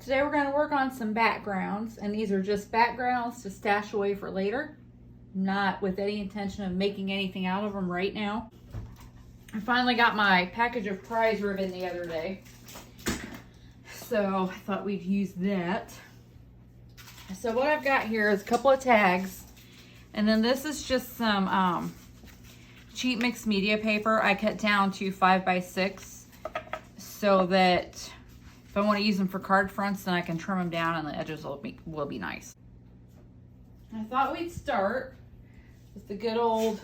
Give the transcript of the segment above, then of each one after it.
Today we're going to work on some backgrounds, and these are just backgrounds to stash away for later, not with any intention of making anything out of them right now. I finally got my package of prize ribbon the other day, so I thought we'd use that. So what I've got here is a couple of tags, and then this is just some cheap mixed media paper. I cut down to 5x6 so that if I want to use them for card fronts, then I can trim them down and the edges will be nice. I thought we'd start with the good old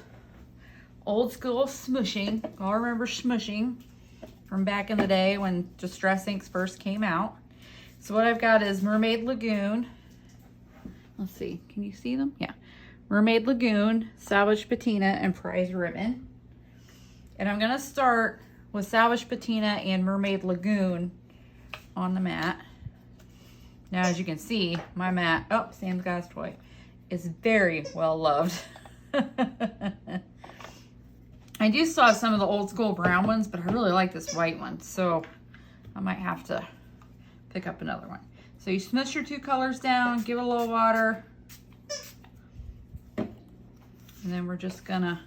school smushing. I'll remember smushing from back in the day when Distress Inks first came out. So what I've got is Mermaid Lagoon. Let's see, can you see them? Yeah. Mermaid Lagoon, Salvage Patina, and Prize Ribbon. And I'm gonna start with Salvage Patina and Mermaid Lagoon on the mat. Now, as you can see, my mat, oh, Sam's Got His Toy, is very well loved. I do still have some of the old school brown ones, but I really like this white one, so I might have to pick up another one. So you smush your two colors down, give it a little water, and then we're just gonna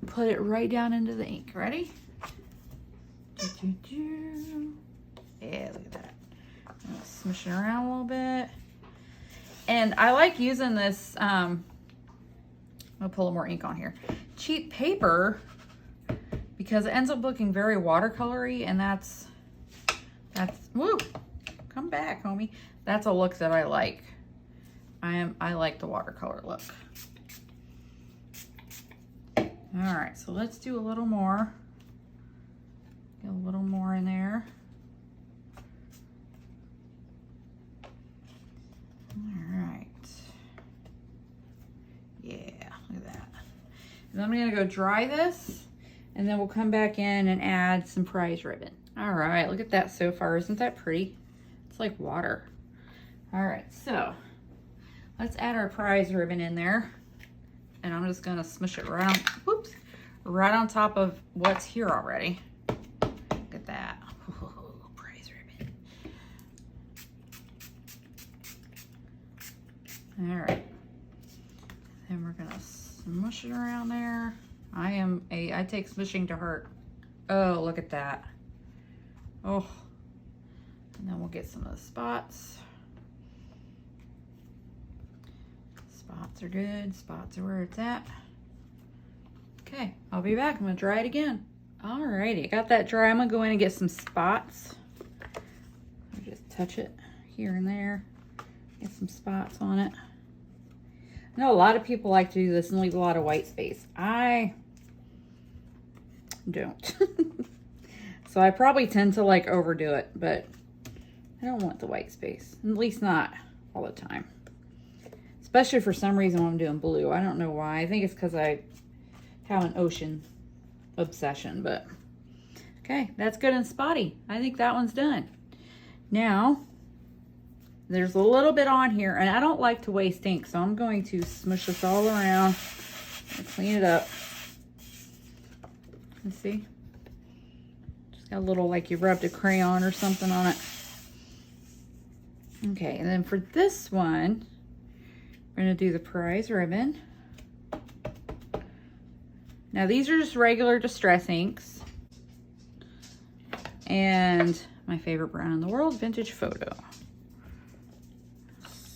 put it right down into the ink. Ready? Yeah, look at that. I'm gonna smush it around a little bit. And I like using this, I'm gonna pull a little more ink on here. Cheap paper, because it ends up looking very watercolory, and that's, woo, come back, homie. That's a look that I like. I like the watercolor look. All right, so let's do a little more. Get a little more in there. All right. Yeah, look at that. And I'm gonna go dry this, and then we'll come back in and add some prize ribbon. All right, look at that so far. Isn't that pretty? It's like water. All right, so let's add our prize ribbon in there. And I'm just gonna smush it right on, whoops, right on top of what's here already. Look at that. Ooh, prize ribbon. All right. Then we're gonna smush it around there. I take smushing to heart. Oh, look at that. Oh. And then we'll get some of the spots. Spots are good. Spots are where it's at. Okay, I'll be back. I'm gonna dry it again. Alrighty, I got that dry. I'm gonna go in and get some spots. I'll just touch it here and there. Get some spots on it. I know a lot of people like to do this and leave a lot of white space. I don't. So I probably tend to like overdo it, but I don't want the white space. At least not all the time. Especially for some reason when I'm doing blue. I don't know why. I think it's because I have an ocean obsession, but okay, that's good and spotty. I think that one's done. Now, there's a little bit on here, and I don't like to waste ink, so I'm going to smush this all around and clean it up. Let's see. Just got a little, like you rubbed a crayon or something on it. Okay, and then for this one, we're gonna do the prize ribbon. Now these are just regular Distress Inks. And my favorite brown in the world, Vintage Photo.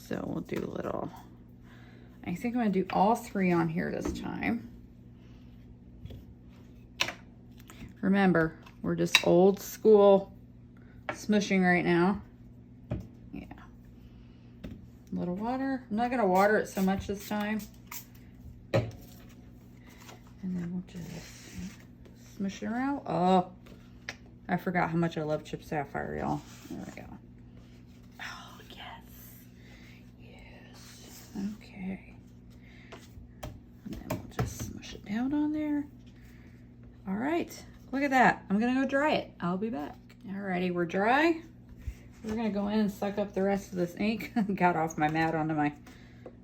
So we'll do a little, I think I'm gonna do all three on here this time. Remember, we're just old school smushing right now. Yeah. A little water. I'm not gonna water it so much this time. And then we'll just smush it around. Oh, I forgot how much I love Chip Sapphire, y'all. There we go. Oh, yes. Yes. Okay. And then we'll just smush it down on there. All right. Look at that. I'm going to go dry it. I'll be back. Alrighty, we're dry. We're going to go in and suck up the rest of this ink. Got off my mat onto my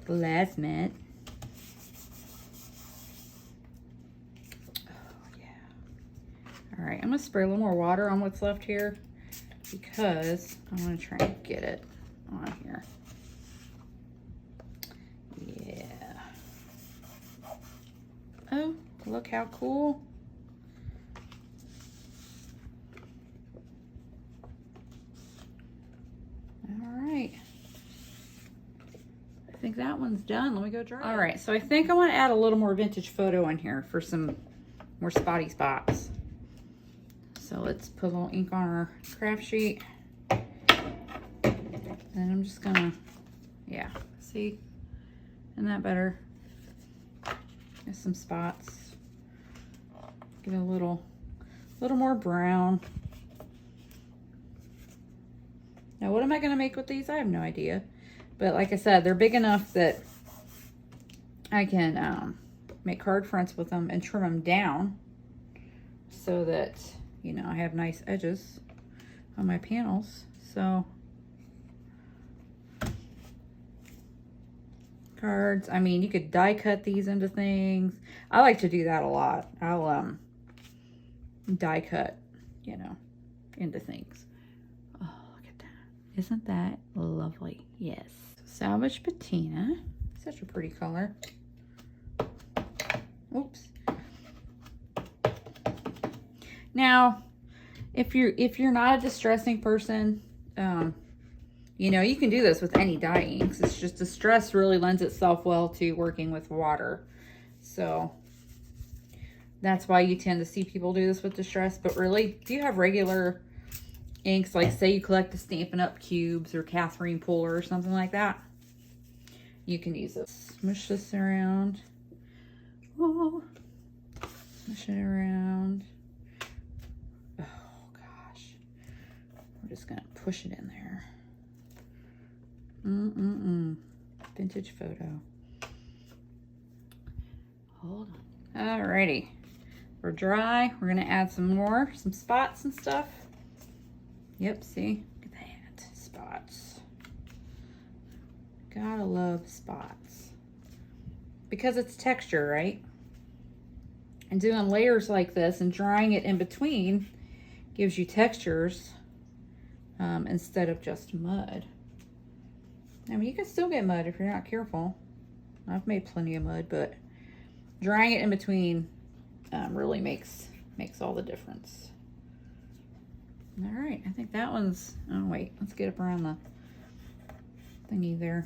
glass mat. Oh, yeah. All right, I'm going to spray a little more water on what's left here. because I want to try and get it on here. Yeah. Oh, look how cool. All right. I think that one's done. Let me go dry. All right, so I think I want to add a little more vintage photo in here for some more spotty spots. So let's put a little ink on our craft sheet. And I'm just gonna, yeah, see, isn't that better? Get some spots. Give it a little more brown. Now, what am I gonna make with these? I have no idea. But like I said, they're big enough that I can make card fronts with them and trim them down so that, you know, I have nice edges on my panels. So cards, I mean, you could die cut these into things. I like to do that a lot. I'll die cut, you know, into things. Oh, look at that. Isn't that lovely? Yes. Salvage patina. Such a pretty color. Oops. Now, if you're not a distressing person, you know, you can do this with any dye inks. It's just distress really lends itself well to working with water. So that's why you tend to see people do this with distress. But really, if you have regular inks, like say you collect the Stampin' Up! Cubes or Catherine Pooler or something like that, you can use this. Smush this around. Oh, smush it around. Oh gosh. We're just gonna push it in there. Vintage photo. Hold on. Alrighty. We're dry. We're gonna add some spots and stuff. Yep, see? Look at that. Spots. Gotta love spots. Because it's texture, right? And doing layers like this and drying it in between gives you textures instead of just mud. I mean, you can still get mud if you're not careful. I've made plenty of mud, but drying it in between really makes all the difference. All right, I think that one's, oh wait, let's get up around the thingy there.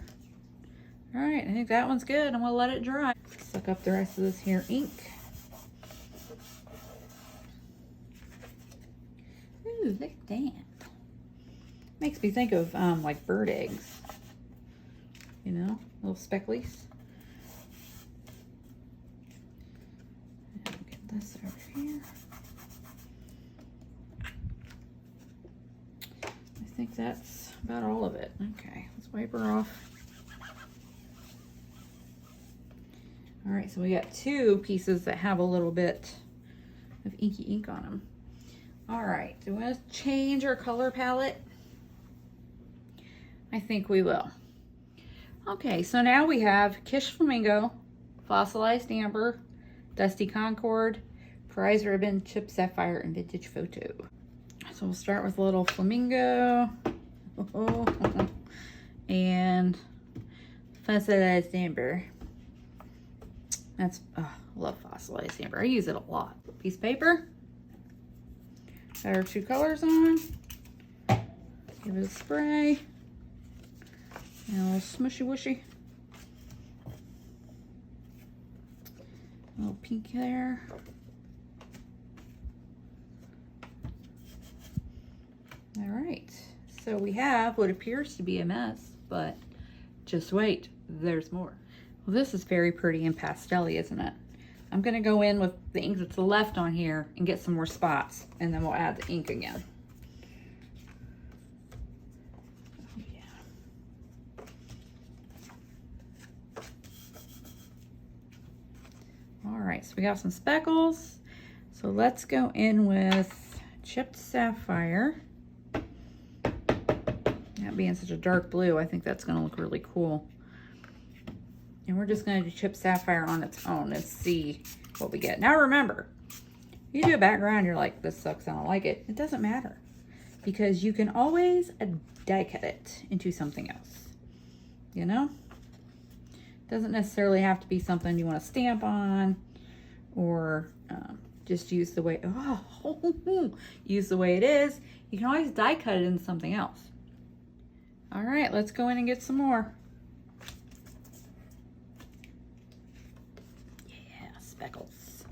All right, I think that one's good. I'm gonna let it dry. Suck up the rest of this here ink. Ooh, look at that. Makes me think of like bird eggs. You know, little specklies. And get this over here. I think that's about all of it. Okay, let's wipe her off. All right, so we got two pieces that have a little bit of inky ink on them. All right, do we want to change our color palette? I think we will. Okay, so now we have Kish Flamingo, Fossilized Amber, Dusty Concord, Prize Ribbon, Chip Sapphire, and Vintage Photo. So we'll start with a little Flamingo and Fossilized Amber. That's, oh, I love Fossilized Amber. I use it a lot. Piece of paper. Got our two colors on. Give it a spray. And a little smushy whooshy. A little pink there. All right, so we have what appears to be a mess, but just wait, there's more. Well, this is very pretty and pastel-y, isn't it? I'm gonna go in with the ink that's left on here and get some more spots, and then we'll add the ink again. Oh, yeah. All right, so we got some speckles. So let's go in with Chipped Sapphire. That being such a dark blue, I think that's gonna look really cool. And we're just gonna do Chipped Sapphire on its own and see what we get. Now remember, you do a background, you're like, this sucks, I don't like it. It doesn't matter. because you can always die cut it into something else, you know? Doesn't necessarily have to be something you want to stamp on, or just use the way, use the way it is. You can always die cut it into something else. All right, let's go in and get some more. Yeah, speckles.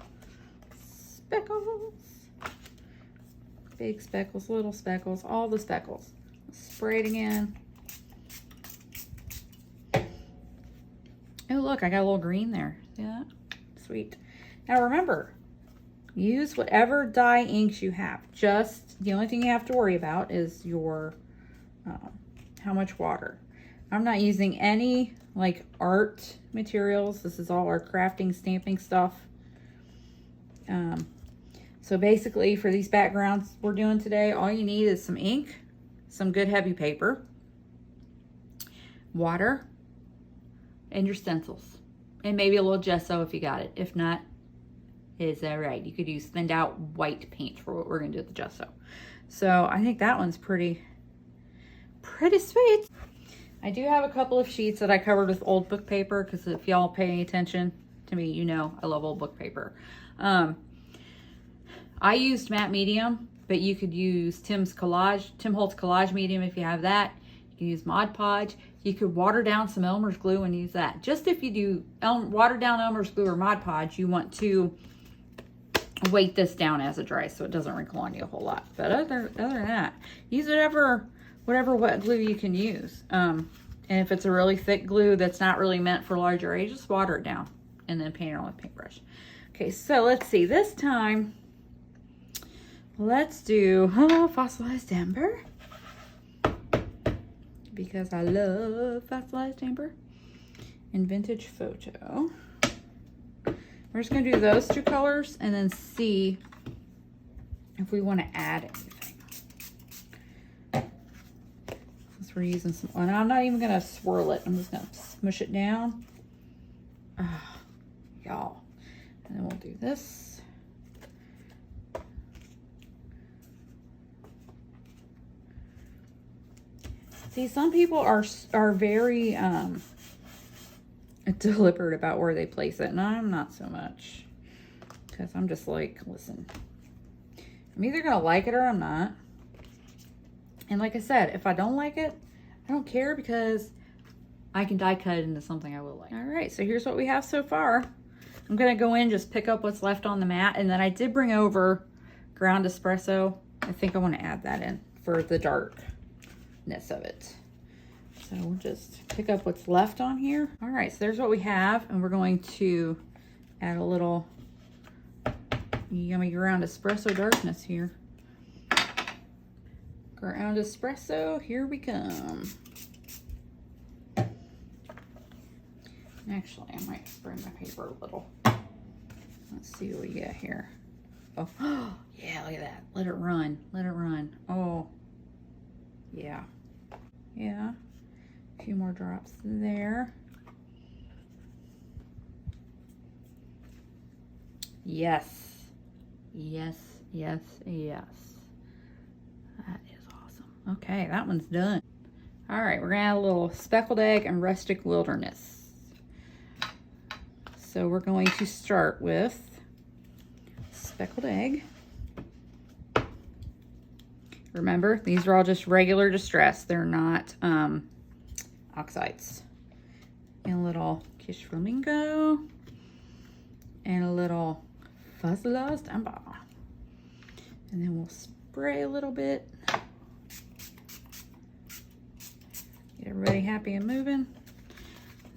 Speckles. Big speckles, little speckles, all the speckles. Spray it again. Oh, look, I got a little green there. See that? Sweet. Now remember, use whatever dye inks you have. Just the only thing you have to worry about is your how much water. I'm not using any like art materials. This is all our crafting, stamping stuff. So basically for these backgrounds we're doing today, all you need is some ink, some good heavy paper, water, and your stencils, and maybe a little gesso if you got it. If not, it's all right. You could use thinned out white paint for what we're gonna do with the gesso. So I think that one's pretty sweet. I do have a couple of sheets that I covered with old book paper, because if y'all pay any attention to me, you know I love old book paper. I used matte medium, but you could use Tim Holtz collage medium if you have that. You can use Mod Podge. You could water down some Elmer's glue and use that. Just if you do water down Elmer's glue or Mod Podge, you want to weight this down as it dries so it doesn't wrinkle on you a whole lot. But other than that, use whatever wet glue you can use. And if it's a really thick glue that's not really meant for large areas, just water it down and then paint it on with paintbrush. Okay, so let's see. This time, let's do fossilized amber, because I love fossilized amber, and vintage photo. We're just gonna do those two colors and then see if we want to add anything. Since we're using some, and I'm not even gonna swirl it. I'm just gonna smush it down. Y'all. And then we'll do this. See, some people are very deliberate about where they place it, and I'm not so much, because I'm just like, listen, I'm either gonna like it or I'm not. And like I said, if I don't like it, I don't care, because I can die cut it into something I will like. All right, so here's what we have so far. I'm gonna go in, just pick up what's left on the mat, and then I did bring over ground espresso. I think I want to add that in for the darkness of it. So we'll just pick up what's left on here. All right, so there's what we have, and we're going to add a little yummy ground espresso darkness here. Ground espresso, here we come. Actually, I might spray my paper a little. Let's see what we get here. Oh, yeah, look at that. Let it run. Let it run. Oh, yeah. Yeah. A few more drops there. Yes. Yes, yes, yes. That is awesome. Okay, that one's done. All right, we're gonna add a little speckled egg and rustic wilderness. So we're going to start with speckled egg. Remember, these are all just regular distress. They're not oxides. And a little Kish Flamingo. And a little fossilized amber. And then we'll spray a little bit. Get everybody happy and moving.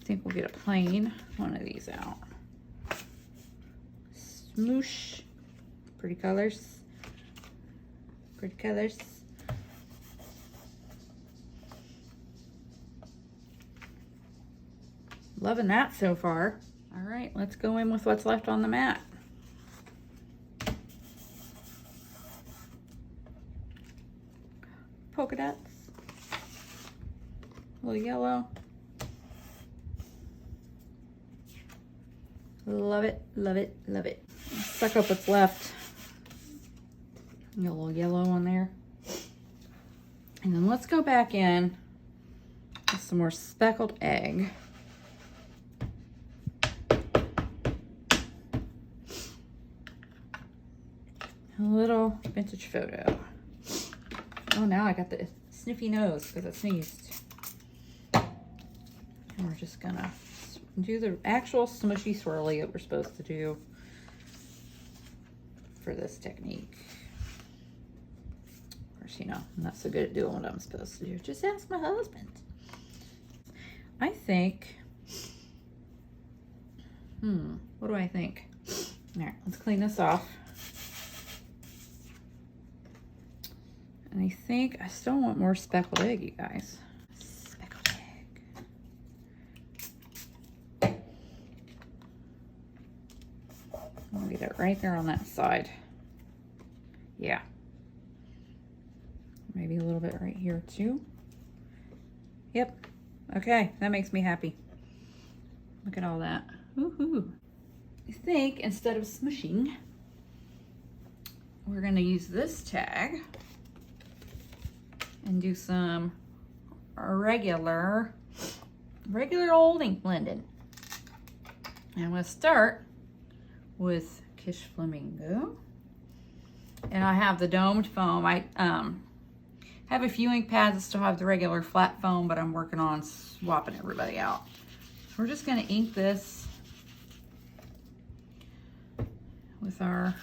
I think we'll get a plain one of these out. Smoosh. Pretty colors. Pretty colors. Loving that so far. All right, let's go in with what's left on the mat. Polka dots. A little yellow. Love it, love it, love it. Suck up what's left. Get a little yellow on there. And then let's go back in with some more speckled egg. A little vintage photo. Oh, now I got the sniffy nose because I sneezed. And we're just gonna do the actual smushy swirly that we're supposed to do for this technique. Of course, you know, I'm not so good at doing what I'm supposed to do. Just ask my husband. I think, what do I think? All right, let's clean this off. And I think I still want more speckled egg, you guys. Speckled egg. I'll get it right there on that side. Yeah. Maybe a little bit right here too. Yep. Okay, that makes me happy. Look at all that. Woohoo. I think instead of smushing, we're gonna use this tag and do some regular old ink blending. And I'm gonna start with Kish Flamingo. And I have the domed foam. I have a few ink pads that still have the regular flat foam, but I'm working on swapping everybody out. So we're just gonna ink this with our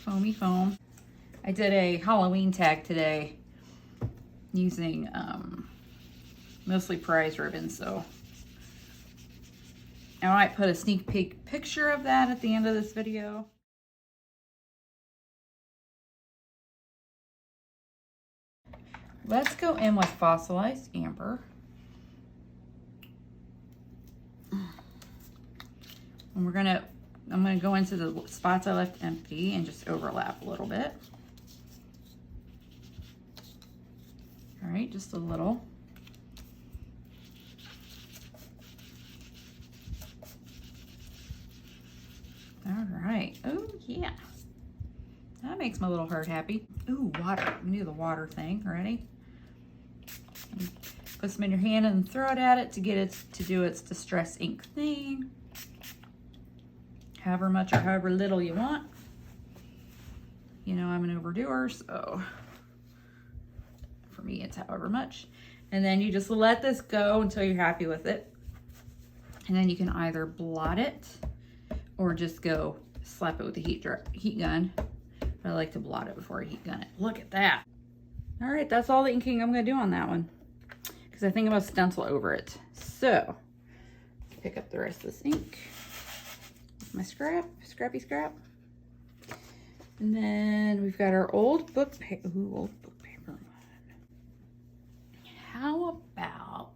foamy foam. I did a Halloween tag today using mostly prize ribbon, so I might put a sneak peek picture of that at the end of this video. Let's go in with fossilized amber. And I'm gonna go into the spots I left empty and just overlap a little bit. All right, just a little. All right, oh yeah. That makes my little heart happy. Ooh, water, we do the water thing, ready? Put some in your hand and throw it at it to get it to do its distress ink thing. However much or however little you want. You know, I'm an overdoer, so for me, it's however much. And then you just let this go until you're happy with it. And then you can either blot it or just go slap it with the heat gun. But I like to blot it before I heat gun it. Look at that. All right, that's all the inking I'm gonna do on that one, because I think I'm gonna stencil over it. So, pick up the rest of this ink. My scrappy scrap. And then we've got our old book paper. Ooh, old book paper. How about,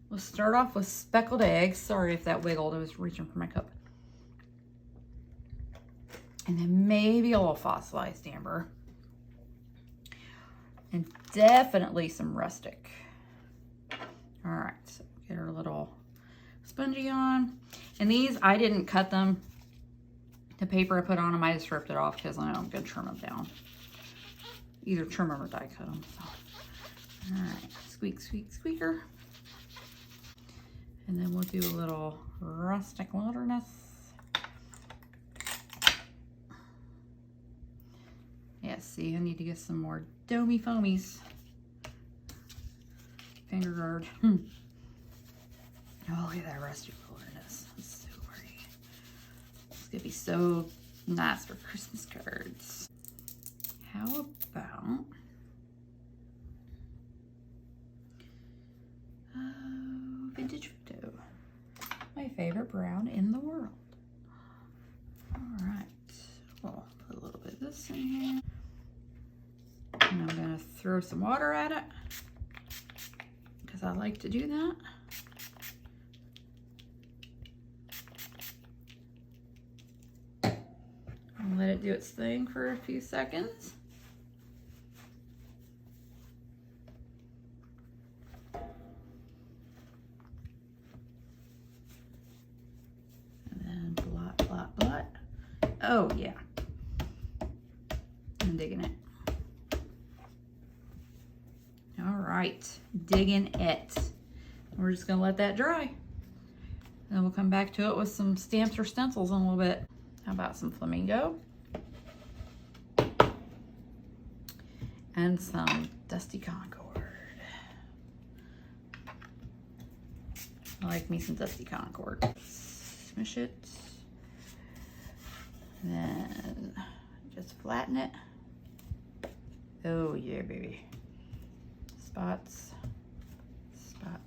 we'll start off with speckled eggs. Sorry if that wiggled, I was reaching for my cup. And then maybe a little fossilized amber. And definitely some rustic. All right, so get our little spongy on. And these, I didn't cut them. The paper I put on them, I just ripped it off because I know I'm gonna trim them down. Either trim them or die cut them. So. All right, squeak, squeak, squeaker. And then we'll do a little rustic wilderness. Yeah, see, I need to get some more domey foamies. Finger guard. Oh, look at that rustic wilderness. It's so pretty. It's gonna be so nice for Christmas cards. How about vintage photo? My favorite brown in the world. All right, we'll put a little bit of this in here. And I'm gonna throw some water at it because I like to do that. I'll let it do its thing for a few seconds. And then blot, blot, blot. Oh yeah, I'm digging it. right, digging it. We're just gonna let that dry. Then we'll come back to it with some stamps or stencils in a little bit. How about some flamingo? And some Dusty Concord. I like me some Dusty Concord. Smush it. And then just flatten it. Oh yeah, baby. Spots. Spot.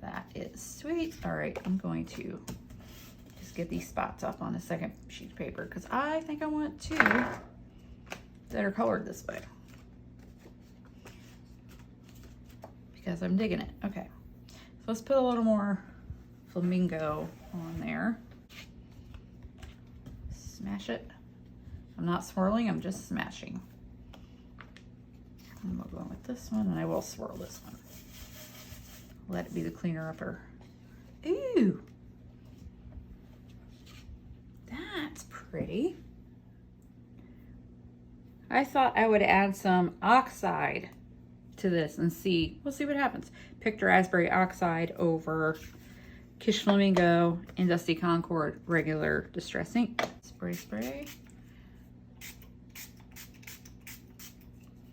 That is sweet. All right, I'm going to just get these spots up on the second sheet of paper because I think I want two that are colored this way because I'm digging it. Okay, so let's put a little more flamingo on there. Smash it. I'm not swirling, I'm just smashing. And we'll go with this one, and I will swirl this one. Let it be the cleaner upper. Ooh, that's pretty. I thought I would add some oxide to this and see. We'll see what happens. Picked raspberry oxide over Kish Flamingo and Dusty Concord regular Distress ink. Spray.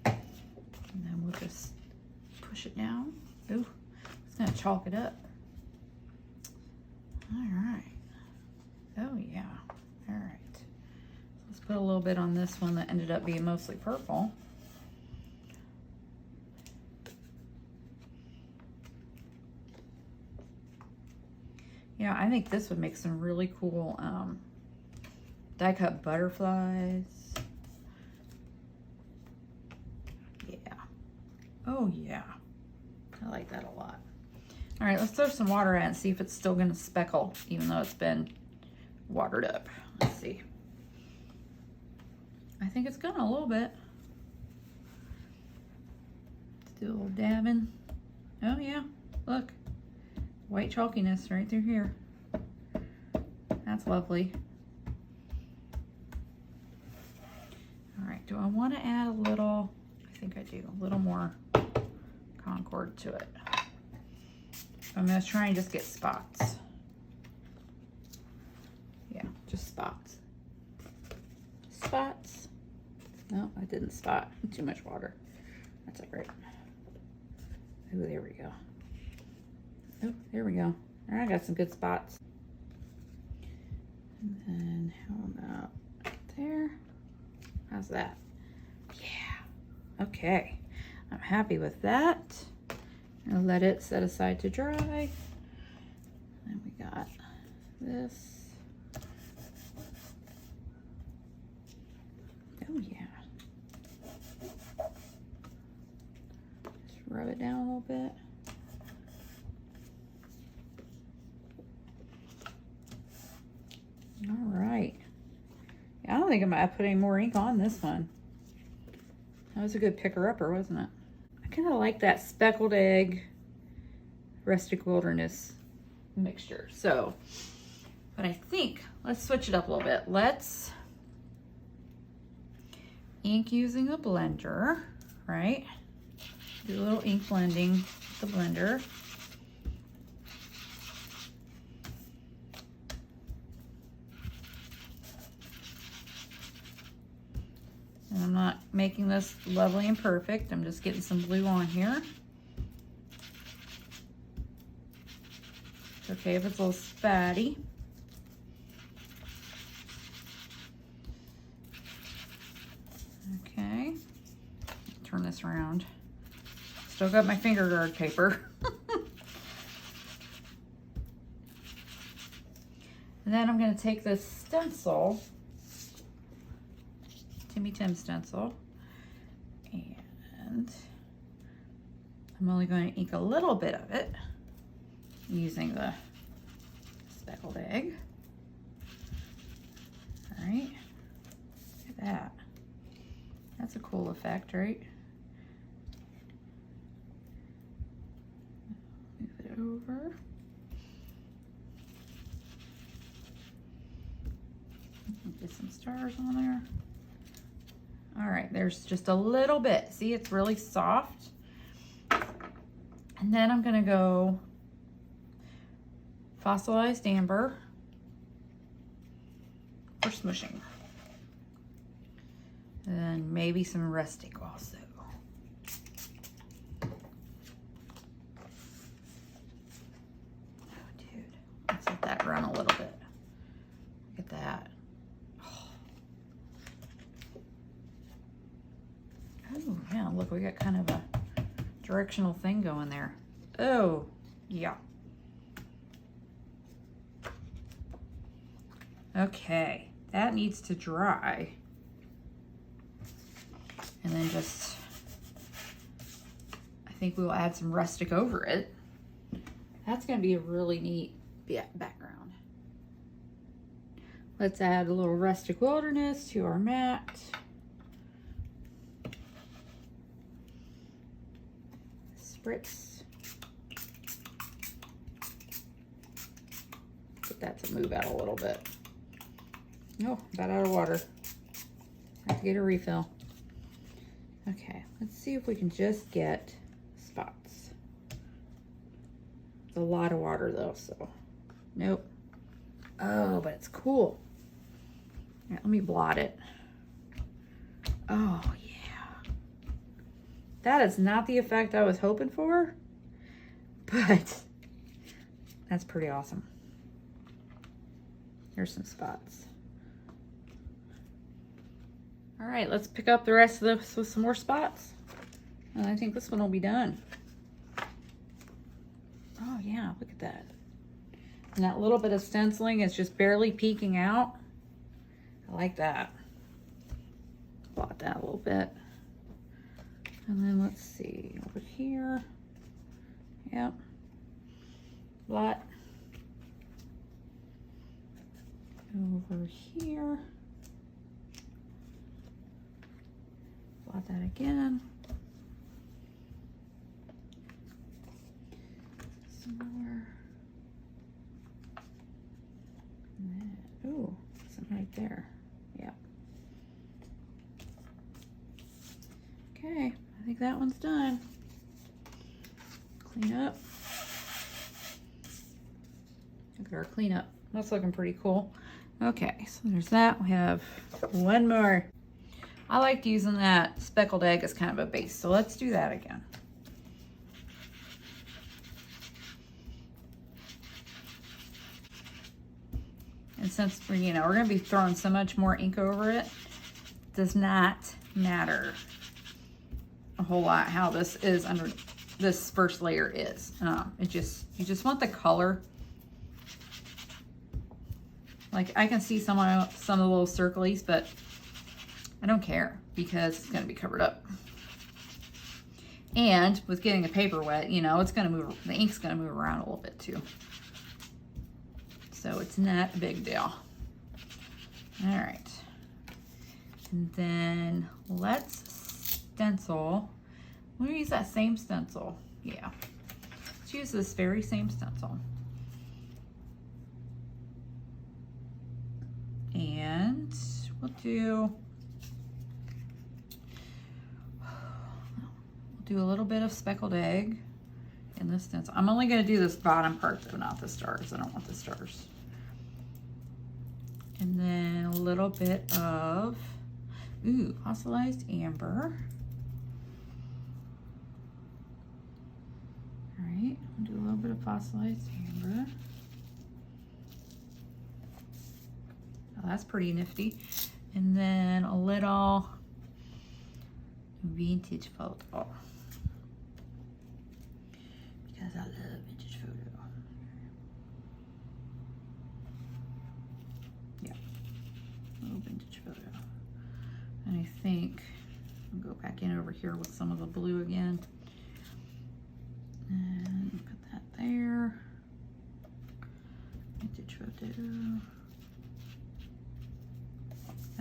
And then we'll just push it down. Ooh, it's gonna chalk it up. All right. Oh yeah. All right. Let's put a little bit on this one that ended up being mostly purple. Yeah, I think this would make some really cool die cut butterflies. Yeah. Oh yeah. I like that a lot. All right, let's throw some water at it and see if it's still gonna speckle, even though it's been watered up. Let's see. I think it's gonna a little bit. Let's do a little dabbing. Oh yeah, look. White chalkiness right through here. That's lovely. All right, do I want to add a little, I think I do, a little more Concord to it. I'm gonna try and just get spots. Yeah, just spots. Spots. No, I didn't spot. Too much water. That's all right. Ooh, there we go. Oh, there we go. All right, I got some good spots. And then how about there? How's that? Yeah. Okay. I'm happy with that. I'll let it set aside to dry. And we got this. Oh yeah. Just rub it down a little bit. All right. Yeah, I don't think I might put any more ink on this one. That was a good picker-upper, wasn't it? I kind of like that speckled egg rustic wilderness mixture. So, but I think let's switch it up a little bit. Let's ink using a blender, right? Do a little ink blending with the blender. And I'm not making this lovely and perfect. I'm just getting some blue on here. It's okay if it's a little spatty. Okay. Turn this around. Still got my finger guard paper. And then I'm going to take this stencil, Timmy Tim stencil, and I'm only going to ink a little bit of it using the speckled egg. All right, look at that. That's a cool effect, right? Move it over. Get some stars on there. All right, there's just a little bit. See, it's really soft. And then I'm gonna go fossilized amber for smushing. And then maybe some rustic also. Oh, dude, let's let that run a little bit. Look at that. Oh, yeah, look, we got kind of a directional thing going there. Oh, yeah. Okay, that needs to dry. And then just, I think we'll add some rustic over it. That's gonna be a really neat background. Let's add a little rustic wilderness to our mat. Spritz. Get that to move out a little bit. Oh, about out of water. Have to get a refill. Okay, let's see if we can just get spots. It's a lot of water though, so nope. Oh, but it's cool. All right, let me blot it. Oh, yeah. That is not the effect I was hoping for, but that's pretty awesome. Here's some spots. All right, let's pick up the rest of this with some more spots. And I think this one will be done. Oh yeah, look at that. And that little bit of stenciling is just barely peeking out. I like that. Blot that a little bit. And then let's see, over here. Yep. Blot. Over here. Blot that again. Some more. Ooh, some right there. Yeah. Okay, I think that one's done. Clean up. Look at our cleanup. That's looking pretty cool. Okay, so there's that. We have one more. I liked using that speckled egg as kind of a base, so let's do that again. And since we're, we're gonna be throwing so much more ink over it, does not matter a whole lot how this is under this first layer is. You just want the color. Like I can see some of the little circlies, but I don't care because it's gonna be covered up. And with getting the paper wet, it's gonna move, the ink's gonna move around a little bit too. So it's not a big deal. All right. And then let's stencil. I'm gonna use that same stencil. Yeah. Let's use this very same stencil. And we'll do a little bit of speckled egg in this stencil. I'm only going to do this bottom part though, not the stars. I don't want the stars. And then a little bit of, fossilized amber. All right, I'll do a little bit of fossilized amber. Oh, that's pretty nifty. And then a little vintage photo. Because I love vintage photo. Yeah, a little vintage photo. And I think I'll go back in over here with some of the blue again. And put that there. Vintage photo.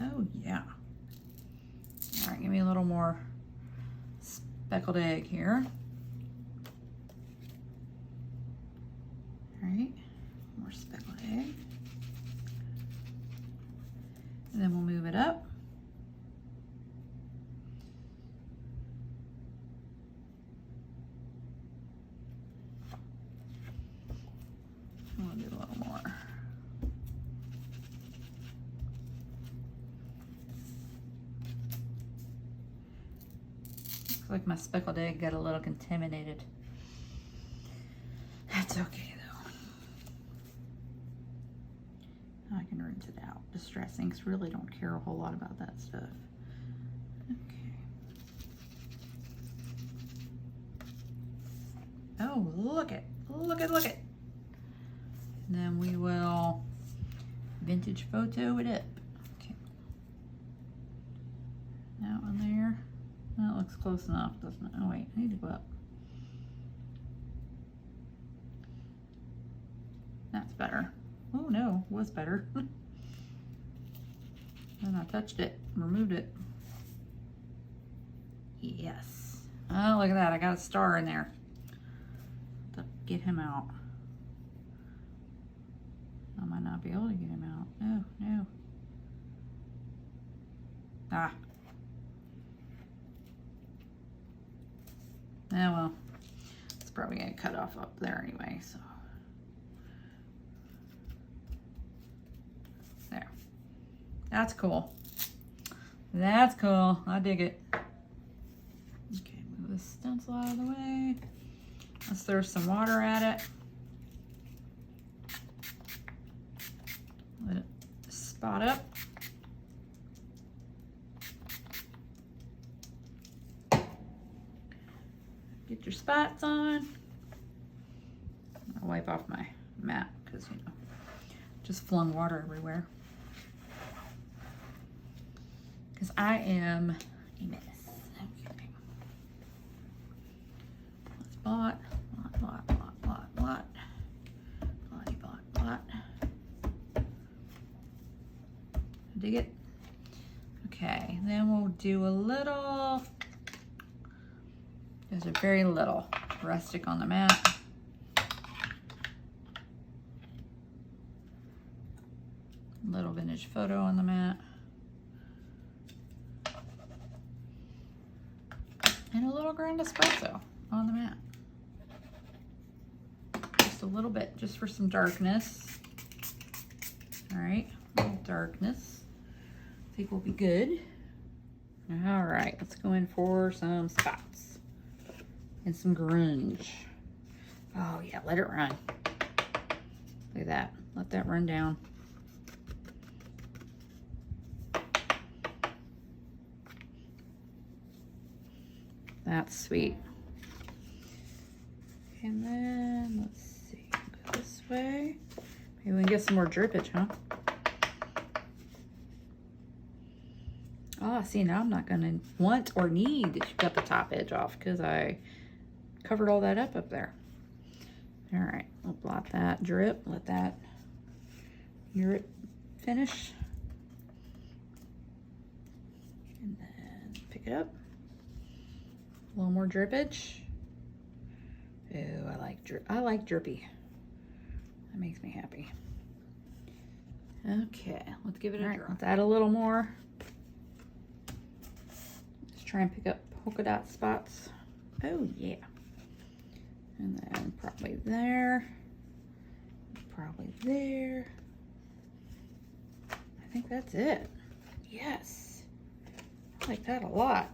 Oh yeah. All right, give me a little more speckled egg here. All right, more speckled egg. And then we'll move it up. Looks like my speckled egg got a little contaminated. That's okay though. I can rinse it out. Distressing, because really don't care a whole lot about that stuff. Okay. Oh, look it. Look it, look it. Then we will vintage photo it up. Okay. That one there. That looks close enough, doesn't it? Oh wait, I need to go up. That's better. Oh no, was better. Then I touched it, removed it. Yes. Oh, look at that. I got a star in there. To get him out. I might not be able to get him out. No, no. Ah. Oh well. It's probably gonna cut off up there anyway, so. There. That's cool. That's cool. I dig it. Okay, move this stencil out of the way. Let's throw some water at it. Let it spot up. Get your spots on. I'll wipe off my mat because, you know, just flung water everywhere. Because I am a mess. Okay. Let's blot. Blotty blot. Dig it? Okay, then we'll do a little, there's a very little rustic on the mat. Little vintage photo on the mat. And a little Grand Espresso on the mat. Just a little bit, just for some darkness. All right, a little darkness. I think we'll be good. All right, let's go in for some spots and some grunge. Oh yeah, let it run. Look at that, let that run down. That's sweet. And then, let's see, go this way. Maybe we can get some more drippage, huh? Oh, see, now I'm not gonna want or need to cut the top edge off because I covered all that up there. All right, we'll blot that drip, let that drip finish. And then pick it up. A little more drippage. Ooh, I like drippy. That makes me happy. Okay, let's give it a try. Let's add a little more. Let's try and pick up polka dot spots. Oh yeah. And then probably there. Probably there. I think that's it. Yes. I like that a lot.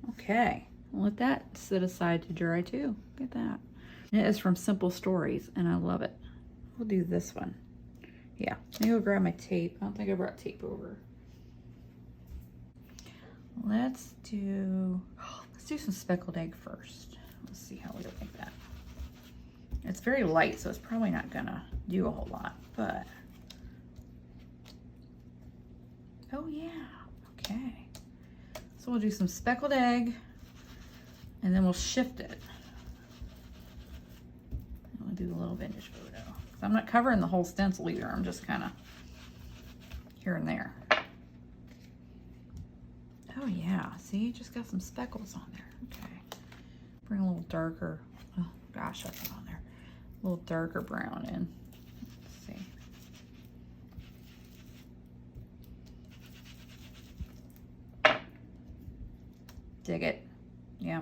Okay, I'll let that sit aside to dry too. Look at that. And it is from Simple Stories, and I love it. We'll do this one. Yeah, maybe I'll grab my tape. I don't think I brought tape over. Let's do some speckled egg first. Let's see how we like that. It's very light, so it's probably not gonna do a whole lot, but oh yeah, okay. So we'll do some speckled egg, and then we'll shift it. And we'll do a little vintage photo. I'm not covering the whole stencil either. I'm just kind of here and there. Oh yeah, see, just got some speckles on there. Okay, bring a little darker. Oh gosh, that's not on there. A little darker brown in. Let's see. Dig it. Yeah.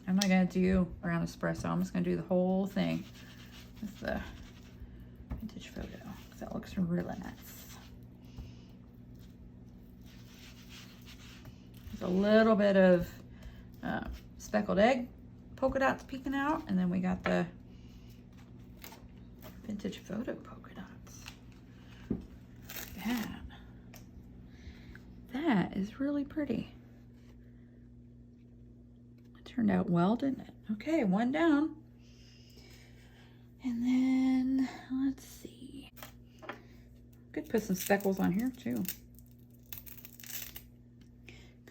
I'm not gonna do brown espresso. I'm just gonna do the whole thing with the vintage photo because that looks really nice. with a little bit of speckled egg polka dots peeking out. And then we got the vintage photo polka dots. That is really pretty. It turned out well, didn't it? Okay, one down. And then, let's see. Could put some speckles on here too.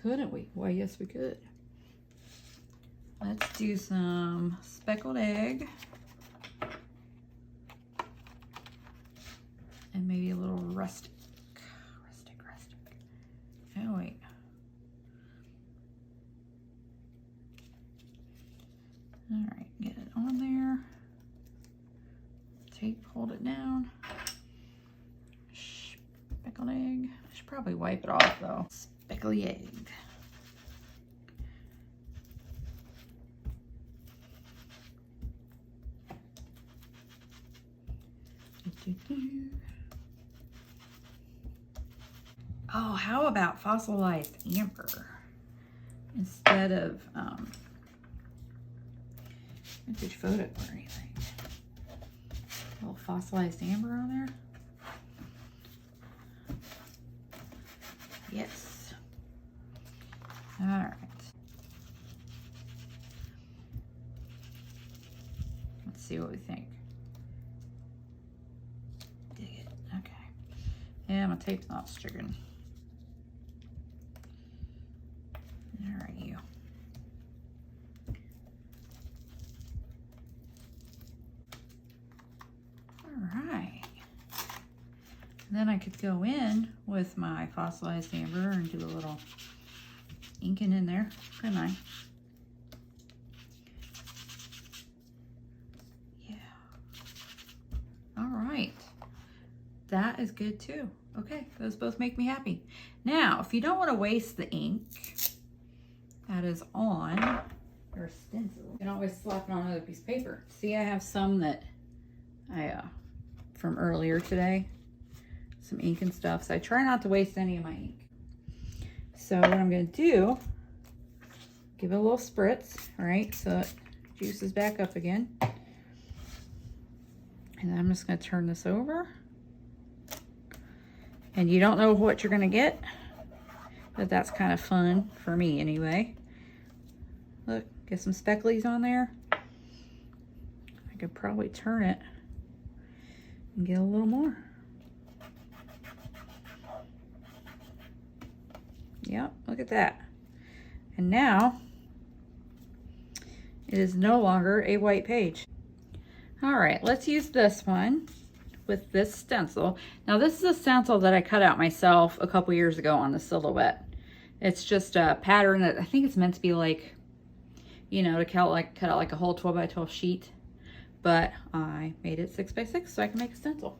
Couldn't we? Why, yes we could. Let's do some speckled egg. And maybe a little rustic. Oh, wait. All right, get it on there. Tape, hold it down. Speckled egg. I should probably wipe it off though. Speckly egg. Oh, how about fossilized amber instead of vintage photo or anything? A little fossilized amber on there. Yes. All right. Let's see what we think. Dig it. Okay. Yeah, my tape's not sticking. All right, you. All right. Then I could go in with my fossilized amber and do a little inking in there, couldn't I? Yeah. All right. That is good too. Okay, those both make me happy. Now, if you don't want to waste the ink that is on your stencil, you can always slap it on another piece of paper. See, I have some that I from earlier today, some ink and stuff. So I try not to waste any of my ink. So what I'm going to do, give it a little spritz, all right, so it juices back up again. And then I'm just going to turn this over. And you don't know what you're going to get, but that's kind of fun for me anyway. Look, get some specklies on there. I could probably turn it and get a little more. Yep, look at that. And now it is no longer a white page. All right, let's use this one with this stencil. Now this is a stencil that I cut out myself a couple years ago on the Silhouette. It's just a pattern that I think it's meant to be like, you know, to cut out like a whole 12 by 12 sheet. But I made it 6 by 6 so I can make a stencil.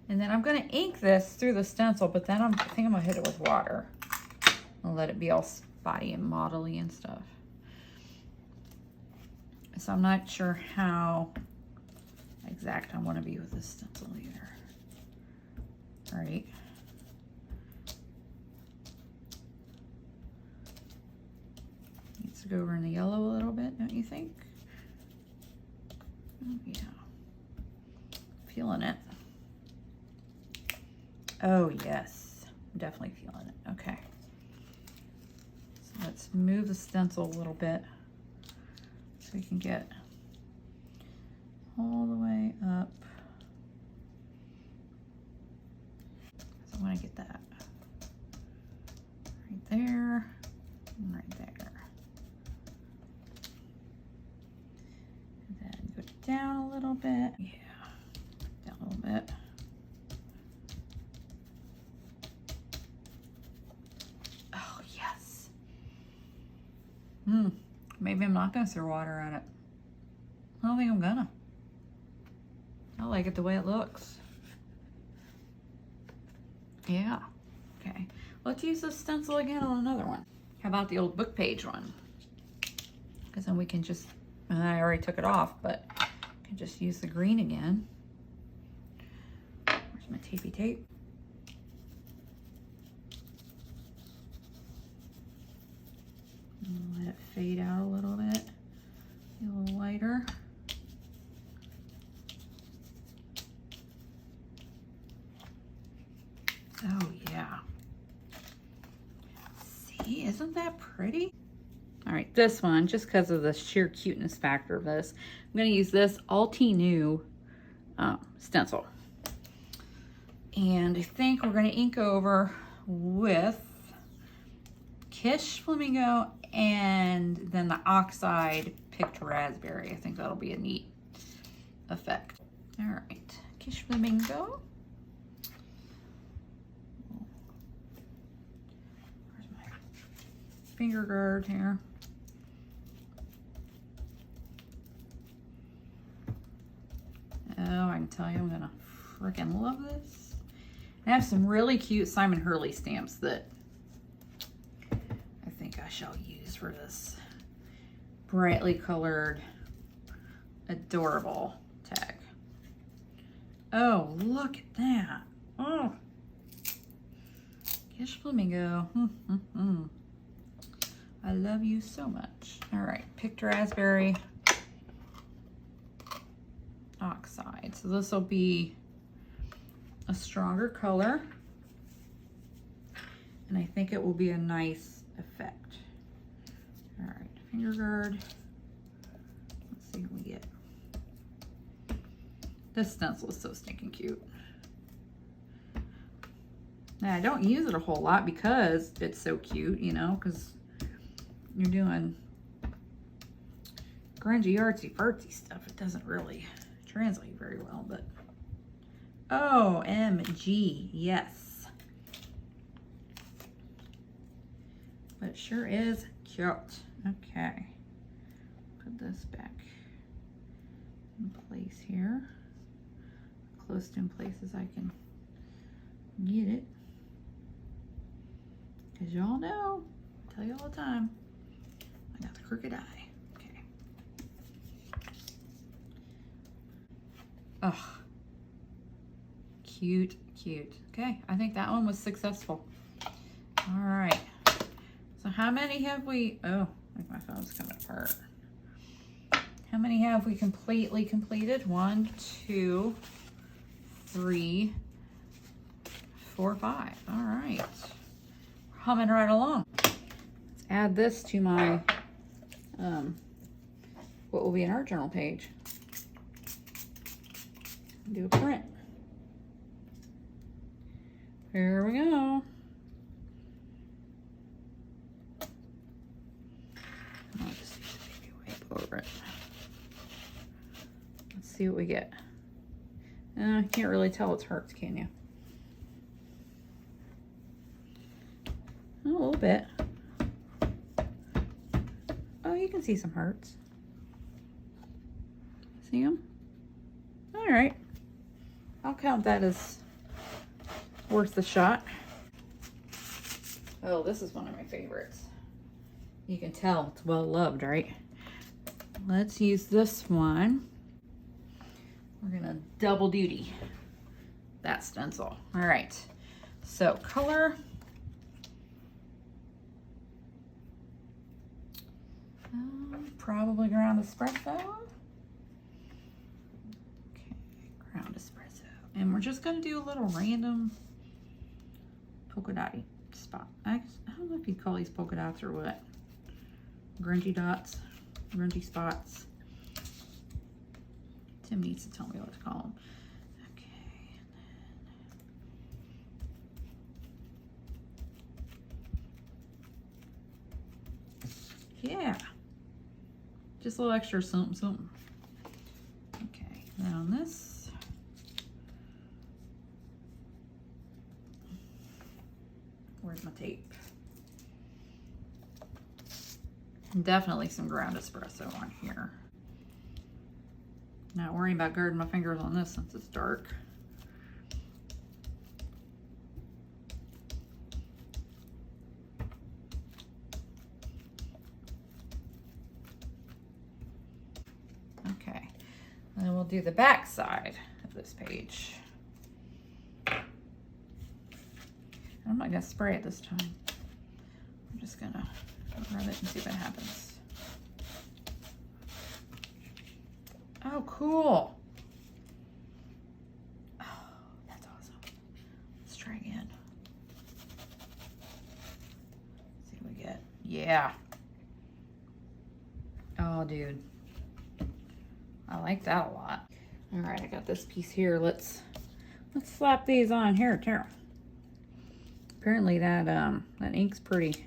And then I'm gonna ink this through the stencil, but then I think I'm gonna hit it with water. I'll let it be all spotty and modelly and stuff. So I'm not sure how exact I want to be with this stencil either. All right. Needs to go over in the yellow a little bit, don't you think? Oh, yeah. Feeling it. Oh, yes. I'm definitely feeling it. Okay. So let's move the stencil a little bit so we can get all the way up. So I want to get that right there and right there. And then go down a little bit. Yeah, down a little bit. Oh, yes. Maybe I'm not going to throw water at it. I don't think I'm gonna. I like it the way it looks. Yeah. Okay. Let's use this stencil again on another one. How about the old book page one? Because then we can just, and I already took it off, but I can just use the green again. Where's my tapey tape? fade out a little bit. Be a little lighter. Oh yeah. See, isn't that pretty? All right, this one, just because of the sheer cuteness factor of this, I'm gonna use this Altenew stencil. And I think we're gonna ink over with Kish Flamingo and then the Oxide Picked Raspberry. I think that'll be a neat effect. All right, Kish Flamingo. Where's my finger guard here? Oh, I can tell you I'm gonna freaking love this. I have some really cute Simon Hurley stamps that I think I shall use for this brightly colored, adorable tag. Oh, look at that. Oh, Kish Flamingo. I love you so much. All right, Picked Raspberry. Oxide. So this will be a stronger color, and I think it will be a nice effect. All right, finger guard. Let's see what we get. This stencil is so stinking cute. Now I don't use it a whole lot because it's so cute, you know, because you're doing grungy artsy fartsy stuff. It doesn't really translate very well, but OMG, yes. But it sure is cute. Okay, put this back in place here, close to in place as I can get it, because y'all know, I tell you all the time, I got the crooked eye. Oh, cute, cute. Okay, I think that one was successful. All right. So how many have we, oh, I think my phone's coming apart. How many have we completely completed? 1, 2, 3, 4, 5. All right. We're humming right along. Let's add this to my, what will be an art journal page. Do a print. Here we go. I'll just use a baby wipe over it. Let's see what we get. I can't really tell it's hearts, can you? A little bit. Oh, you can see some hearts. See them? All right. I'll count that as worth the shot. Oh, this is one of my favorites. You can tell it's well loved, right? Let's use this one. We're gonna double duty that stencil. All right, so color. Probably Ground Espresso. Okay, Ground Espresso. And we're just gonna do a little random polka dotty spot. I don't know if you'd call these polka dots or what. Grungy dots, grungy spots. Tim needs to tell me what to call them. Okay. Yeah. Just a little extra something, something. Okay, then on this, where's my tape? Definitely some Ground Espresso on here. Not worrying about guarding my fingers on this since it's dark. Okay, and then we'll do the back side of this page. I'm not gonna spray it this time. I'm just gonna rub it and see what happens. how cool. Oh, that's awesome. Let's try again. Let's see what we get. Yeah. Oh, dude. I like that a lot. All right, I got this piece here. Let's slap these on here, Tara. Apparently that ink's pretty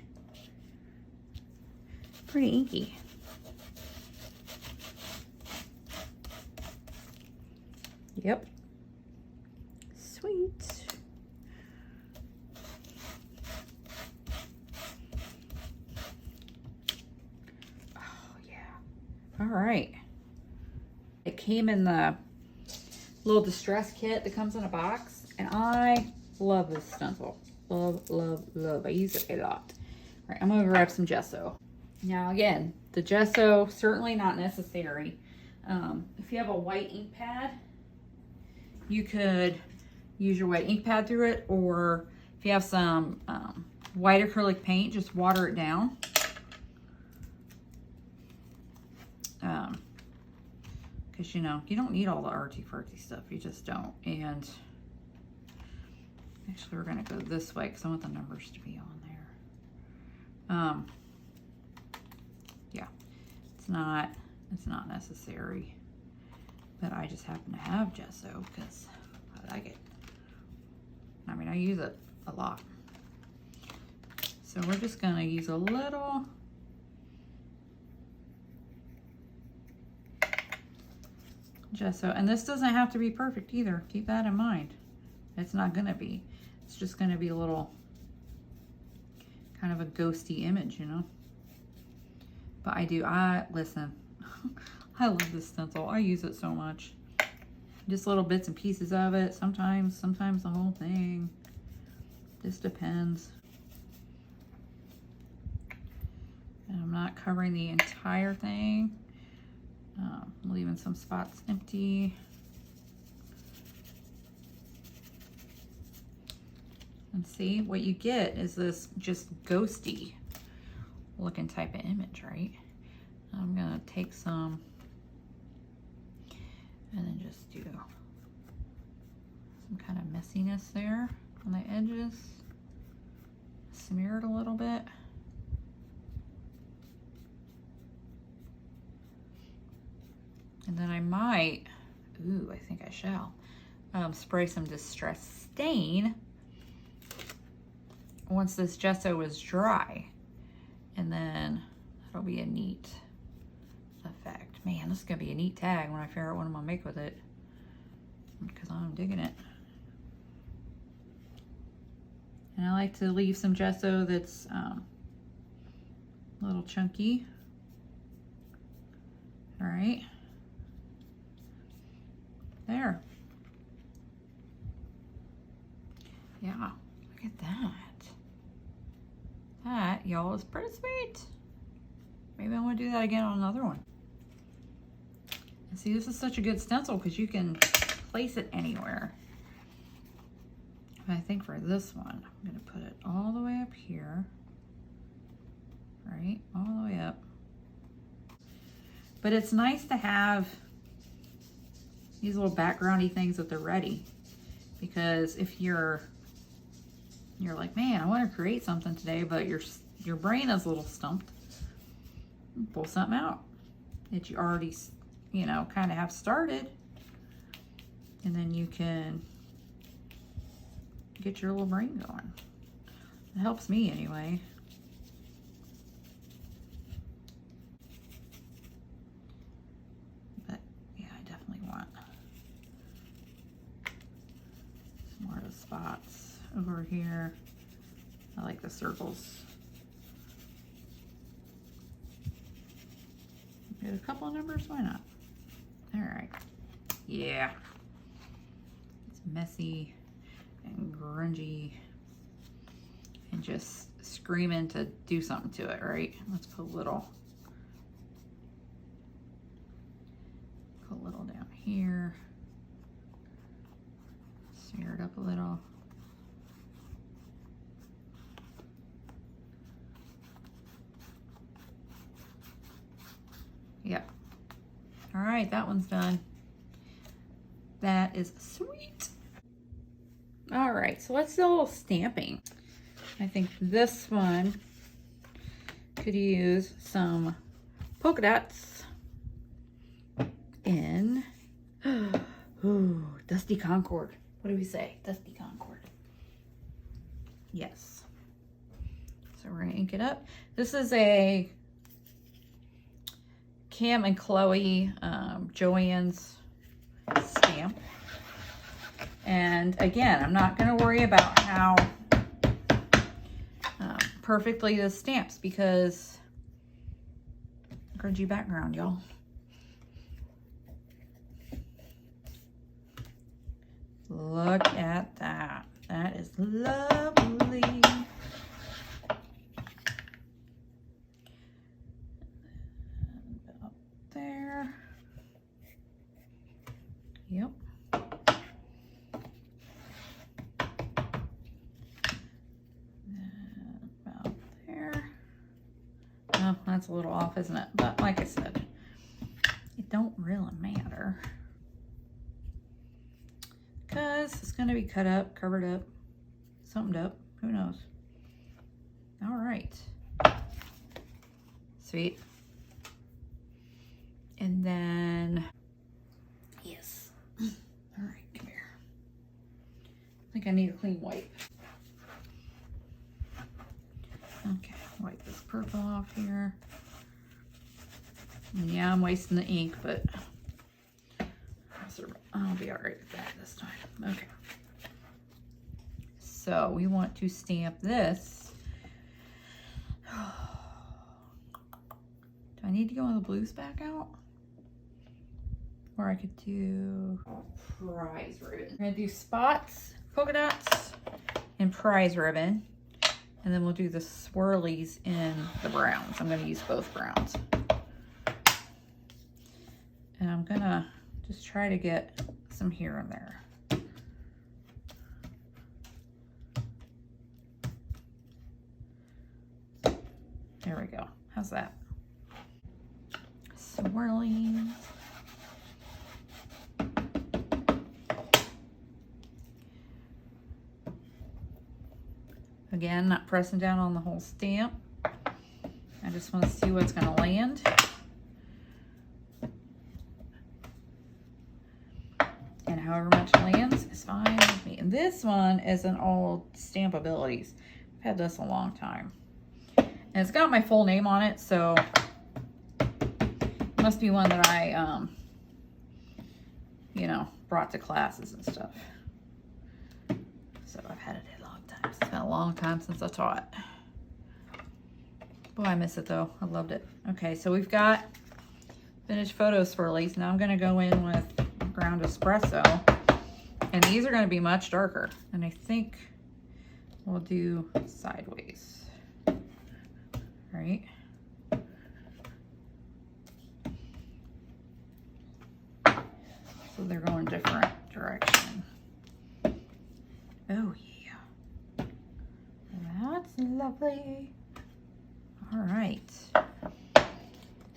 inky. Yep. Sweet. Oh yeah. All right. It came in the little distress kit that comes in a box, and I love this stencil. Love, love, love. I use it a lot. All right, I'm gonna grab some gesso. Now again, the gesso, certainly not necessary. If you have a white ink pad, you could use your white ink pad through it, or if you have some white acrylic paint, just water it down. Because, you know, you don't need all the arty-farty stuff. You just don't. And actually, we're going to go this way because I want the numbers to be on there. Yeah, it's not necessary. But I just happen to have gesso because I like it. I mean, I use it a lot. So we're just going to use a little gesso, and this doesn't have to be perfect either. Keep that in mind. It's not gonna be. It's just gonna be a little kind of a ghosty image, you know. But listen. I love this stencil. I use it so much. Just little bits and pieces of it. Sometimes the whole thing. Just depends. And I'm not covering the entire thing. Leaving some spots empty. And see, what you get is this just ghosty looking type of image, right? I'm gonna take some and then just do some kind of messiness there on the edges. Smear it a little bit. And then I might, I think I shall, spray some Distress Stain once this gesso is dry. And then that'll be a neat effect. Man, this is gonna be a neat tag when I figure out what I'm gonna make with it, because I'm digging it. And I like to leave some gesso that's a little chunky. All right. There. Yeah, look at that. That, y'all, is pretty sweet. Maybe I want to do that again on another one. And see, this is such a good stencil because you can place it anywhere. And I think for this one, I'm going to put it all the way up here. Right? All the way up. But it's nice to have these little backgroundy things at the ready, because if you're like, man, I want to create something today, but your brain is a little stumped, pull something out that you already, you know, kind of have started, and then you can get your little brain going. It helps me anyway. Spots over here. I like the circles. Get a couple of numbers, why not? All right. Yeah. It's messy and grungy and just screaming to do something to it, right? Let's put a little down here. Smear it up a little. Yep. All right, that one's done. That is sweet. All right, so let's do a little stamping. I think this one could use some polka dots in, ooh, Dusty Concord. What do we say? Dusty Concord. Yes. So we're gonna ink it up. This is a Cam and Chloe Joann's stamp. And again, I'm not gonna worry about how perfectly this stamps because grungy background, y'all. Look at that. That is lovely. Up there. Yep. About there. Oh, that's a little off, isn't it? But like I said, it don't really matter. Because it's going to be cut up, covered up, something up. Who knows? All right. Sweet. And then, yes. All right, come here. I think I need a clean wipe. Okay, wipe this purple off here. And yeah, I'm wasting the ink, but I'll be all right with that this time. Okay. So we want to stamp this. Do I need to go on the blues back out? Or I could do prize ribbon. I'm gonna do spots, polka dots, and prize ribbon. And then we'll do the swirlies in the browns. I'm gonna use both browns. And I'm gonna just try to get some here and there. There we go. How's that? Swirling. Again, not pressing down on the whole stamp. I just want to see what's going to land. And however much lands is fine with me. And this one is an old Stampabilities. I've had this a long time. And it's got my full name on it, so it must be one that I, you know, brought to classes and stuff. So I've had it a long time. It's been a long time since I taught. Boy, I miss it though. I loved it. Okay, so we've got finished photo swirlies. Now I'm going to go in with ground espresso. And these are going to be much darker. And I think we'll do sideways. Right? So they're going different direction. Oh yeah. That's lovely. All right.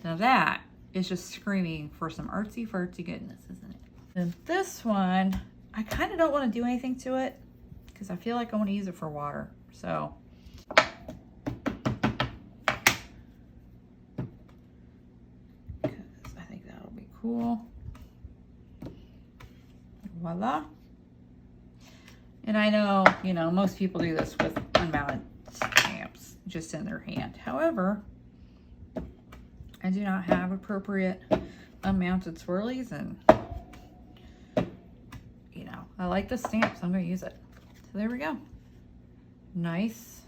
Now that is just screaming for some artsy fartsy goodness, isn't it? And this one, I kind of don't want to do anything to it because I feel like I want to use it for water. So because I think that'll be cool. Voila. And I know, you know, most people do this with unmounted stamps just in their hand. However, I do not have appropriate unmounted swirlies, and you know, I like the stamp, so I'm going to use it. So there we go. Nice.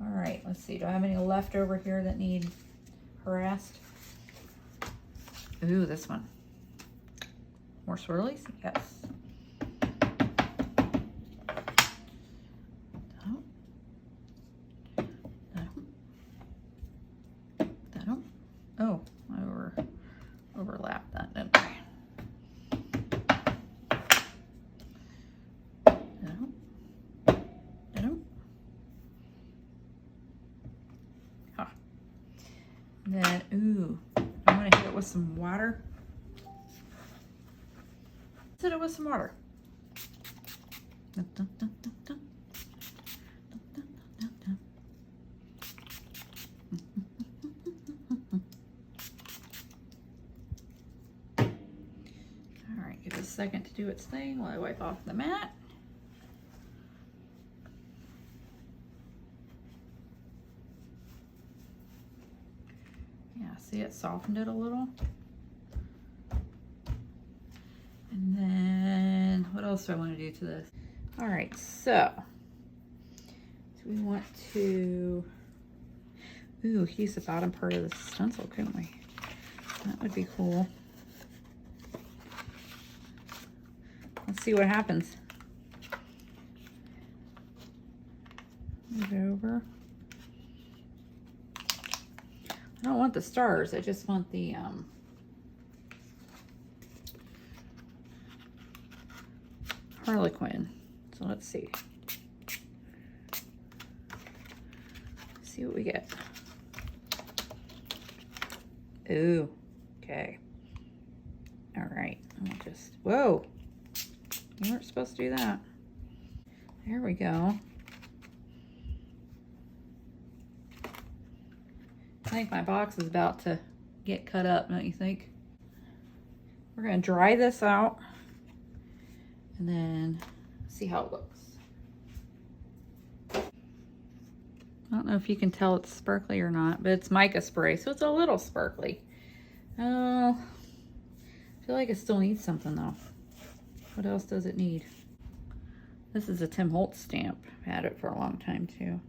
All right, let's see. Do I have any left over here that need harassed? Ooh, this one. More swirlies? Yes. Oh, I overlapped that, didn't I? Huh. Then, ooh, I'm gonna hit it with some water. Set it with some water. All right, give it a second to do its thing while I wipe off the mat. Yeah, see, it softened it a little. And then what else do I want to do to this? All right, so we want to, ooh, use the bottom part of the stencil, couldn't we? That would be cool. Let's see what happens. Move it over. I don't want the stars, I just want the Harlequin. So let's see. See what we get. Ooh, okay. All right, I'll just, whoa. You weren't supposed to do that. There we go. I think my box is about to get cut up, don't you think? We're gonna dry this out and then see how it looks. I don't know if you can tell it's sparkly or not, but it's mica spray, so it's a little sparkly. Oh, I feel like it still needs something though. What else does it need? This is a Tim Holtz stamp. I've had it for a long time too. And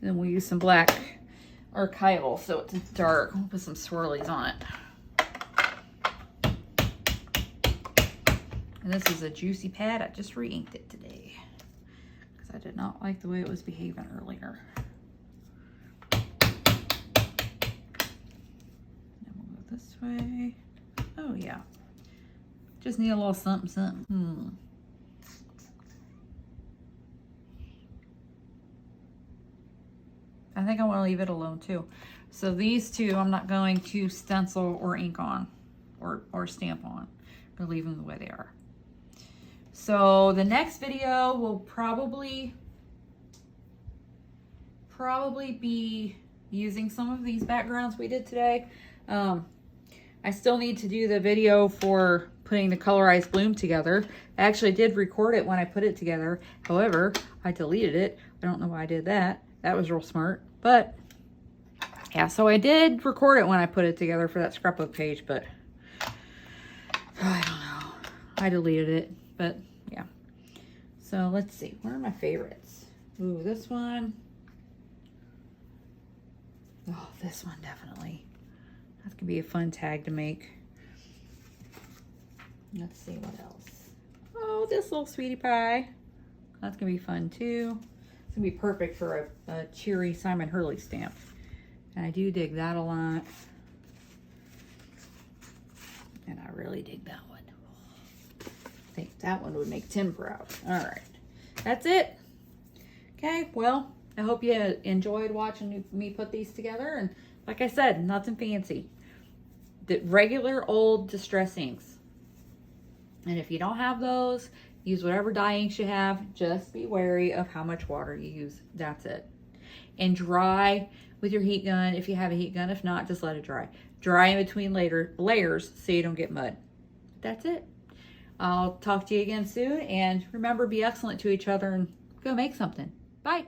then we'll use some black archival so it's dark. We'll put some swirlies on it. And this is a Juicy Pad. I just re-inked it today because I did not like the way it was behaving earlier. Then we'll go this way. Oh yeah. Just need a little something, something. I think I want to leave it alone too. So these two I'm not going to stencil or ink on or stamp on. I'm going to leave them the way they are. So the next video will probably be using some of these backgrounds we did today. I still need to do the video for putting the colorized bloom together. I actually did record it when I put it together. However, I deleted it. I don't know why I did that. That was real smart. But yeah, so I did record it when I put it together for that scrapbook page, but I don't know. I deleted it, but yeah. So let's see. What are my favorites? Ooh, this one. Oh, this one definitely. That's gonna be a fun tag to make. Let's see what else. Oh, this little sweetie pie. That's gonna be fun too. It's gonna be perfect for a cheery Simon Hurley stamp. And I do dig that a lot. And I really dig that one. I think that one would make Tim proud. All right, that's it. Okay, well, I hope you enjoyed watching me put these together. And like I said, nothing fancy. The regular old distress inks. And if you don't have those, use whatever dye inks you have. Just be wary of how much water you use. That's it. And dry with your heat gun if you have a heat gun. If not, just let it dry. Dry in between layers so you don't get mud. That's it. I'll talk to you again soon. And remember, be excellent to each other and go make something. Bye.